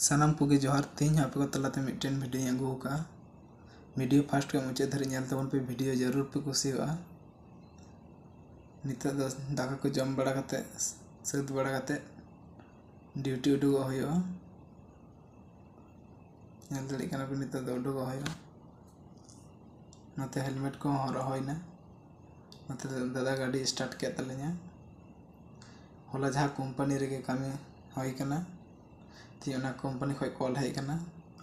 सानाम कोगे जोहार तेज आपे को तलाते मिट्टेन वीडियो अगू का वीडियो फास्ट के मुझे धरी नेल तबन पे वीडियो जरूर पे कुसियोगा नित दाका को जम बड़ा कते सद बड़ा कते ड्यूटी उडुगो होयो नेल दड़ी कना पे नित उडुगो होयो नते हेलमेट को हर होइना नते दादा गाड़ी स्टार्ट के तले냐 होला जहाँ कंपनी रे कमी होई कना ती ओना कंपनी खय कॉल है कना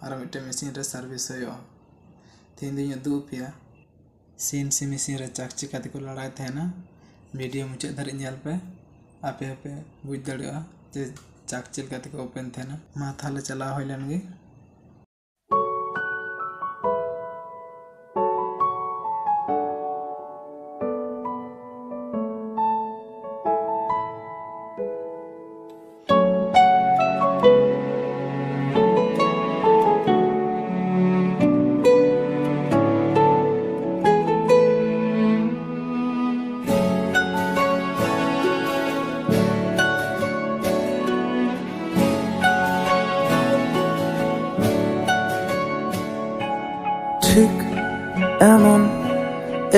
और मिट्टे मशीन रे सर्विस होयो तीन दिन दू पिया सीएनसी मशीन रे चाक चिकाते को लड़ाई थे ना वीडियो मुझे धरी नेल पे आपे आपे बुझ दड़िया जे चाक चिकाते को ओपन थे ना मा थाले चला होइलन गे ঠিক এমন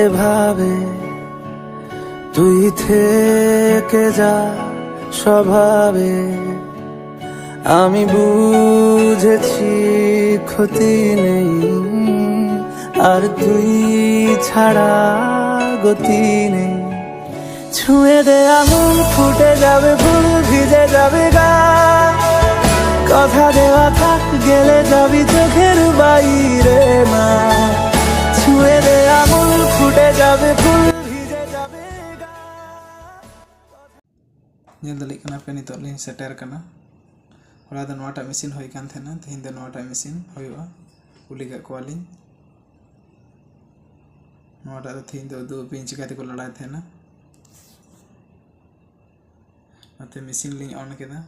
এভাবে তুই থেকে যা স্বভাবে আমি বুঝেছি ক্ষতি নেই আর তুই ছাড়া গতি নেই ছুঁয়ে দে আঙুল ফুটে যাবে ফুল ভিজে যাবে গা কথা দেওয়া থাক গেলে যাবি চোখের বাইরে না ছুঁয়ে দে আঙুল ফুটে যাবে ফুল ভিজে যাবে नेल दड़ी कना पे नितो लिन सेटर कना होला द नोटा मशीन होई कान थेना थिन द नोटा मशीन होइवा कुली का कॉलिंग नोटा द थिन दो पिंच काते को लड़ाई थेना नते मशीन लिन ऑन केदा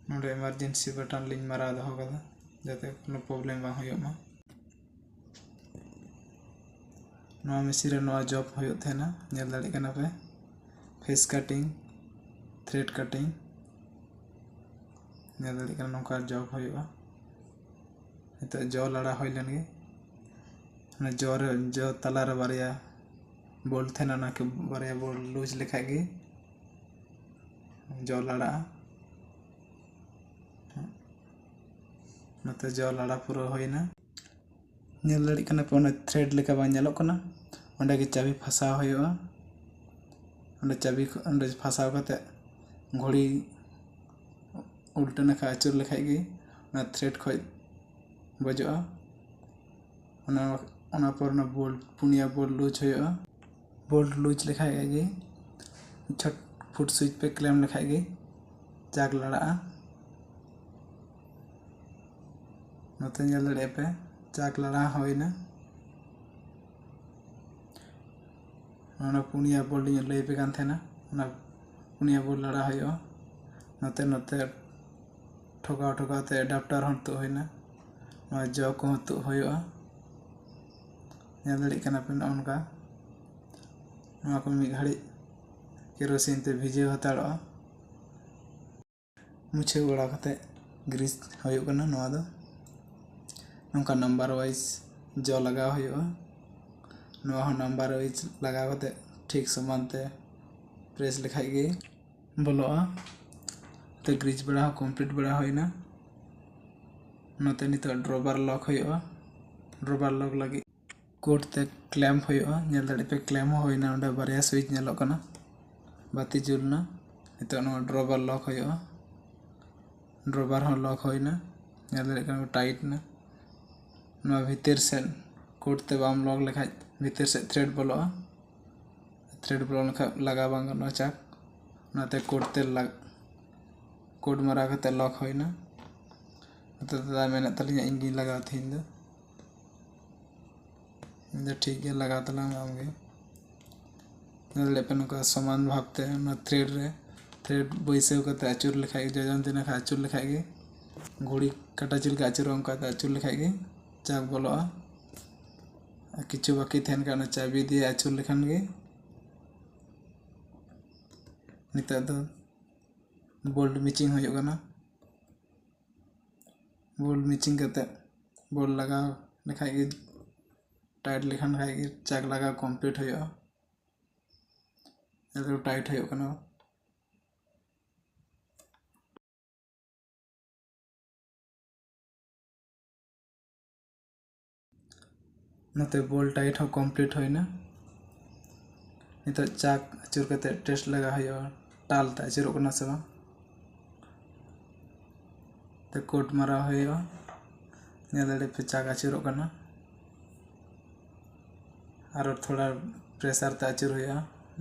नोडे इमरजेंसी बटन लिंक मारा दो कदा जाते कोनो प्रॉब्लम बा होयो मा नोआ मशीन रे नोआ जॉब होयो थेना नेल दाड़ी कना पे face cutting thread cutting nail दाड़ी कना नोका जॉब होयो एते जो लड़ा होइलन गे ने जो तला रे बारिया बोल थेना ना के बारिया बोल लूज लेखा गे जो लड़ा नते जो लड़ा पूरा होइना नेल दाड़ी कना पे ओना थ्रेड लेका बा नेलो कना ओंडे के चाबी फसाव होयो ओंडे चाबी ओंडे फसाव कते घोड़ी उल्टा नखा अचुर लेखाय गे ओना थ्रेड खय बजोआ ओना पर ना बोल्ट पुनिया बोल्ट लूज होयो बोल्ट लूज लेखाय गे छट फुट स्विच पे क्लेम लेखाय गे चाक लड़ा नते नेल दाड़ी पे चाक लड़ा होइना ओना पुनिया बोल्ट लई पे कान थेना ओना पुनिया बोल्ट लड़ा होयो नते नते ठोका ते एडाप्टर हन तो होइना नोआ जो को तो होयो नेल दाड़ी कना पे ओनका नोआ को मी घड़ी केरोसिन ते भिजे हताड़ो मुछे बड़ा कते ग्रीस होयो कना नोआ दो नोका नंबर वाइज जो लगा होयो नोआ हो नंबर वाइज लगा कते ठीक समान ते प्रेस लिखाई गे बोलोआ ते ग्रीज बड़ा हो कंप्लीट बड़ा होइना नते नितो ड्रॉबर लॉक होयो ड्रॉबर लॉक लगी कोड ते क्लैम्प होयो नेल दाड़ी पे क्लैम्प होइना ओंडे बारिया स्विच नेलो कना बाती जुलना नितो नो ड्रॉबर लॉक होयो ड्रॉबर हो लॉक होइना नेल दाड़ी कना टाइट ना नो भीतर से कोड ते बाम लॉक लेखा भीतर से थ्रेड बोलोआ थ्रेड बोलो लगा बांग नो चाक नाते कोड ते कोड मारा कते लॉक होइना तो दादा मेने तलिया इंगी लगा थीन दो ठीक है लगा तला आमगे नले पे नुका समान भाबते ना थ्रेड बैसेव कते अचुर लेखाय जजन तिना खा अचुर लेखाय गे घोड़ी काटा चिलका अचुर अंका ते अचुर लेखाय गे चाक बोलोआ किछु बाकी थेन का चाबी दिए अचुर लेखान गे नितोग दो बोल्ड मिचिंग होयो कना बोल्ड मिचिंग करते बोल्ड लगाव लेखाय गे टाइट लेखान खाय गे चाक लगाव कमप्लीट होयो एदो टाइट होयो कना नते बोल्ड टाइट हो कमप्लीट होइना नितो चाक अचुर करते टेस्ट लगा होयो टाल ते अचुरोग कना से बांग ते कोट मारा होयो नेल दाड़े पे चाक अचुरोग कना और थोड़ा प्रेशर ते अचुर होया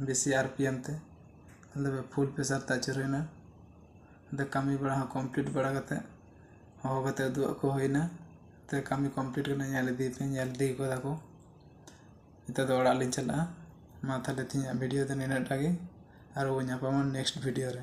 बेसी आरपीएम ते मतलब फुल प्रेशर ते अचुर होइना ते कामी बड़ा हो कमप्लीट बड़ा करते हो करते दु को होइना ते कामी कमप्लीट करना नेल दी को दाको इता दो ओड़ा लिन चला मा थाले थिया वीडियो दे निना टागे और वो नेक्स्ट वीडियो रे।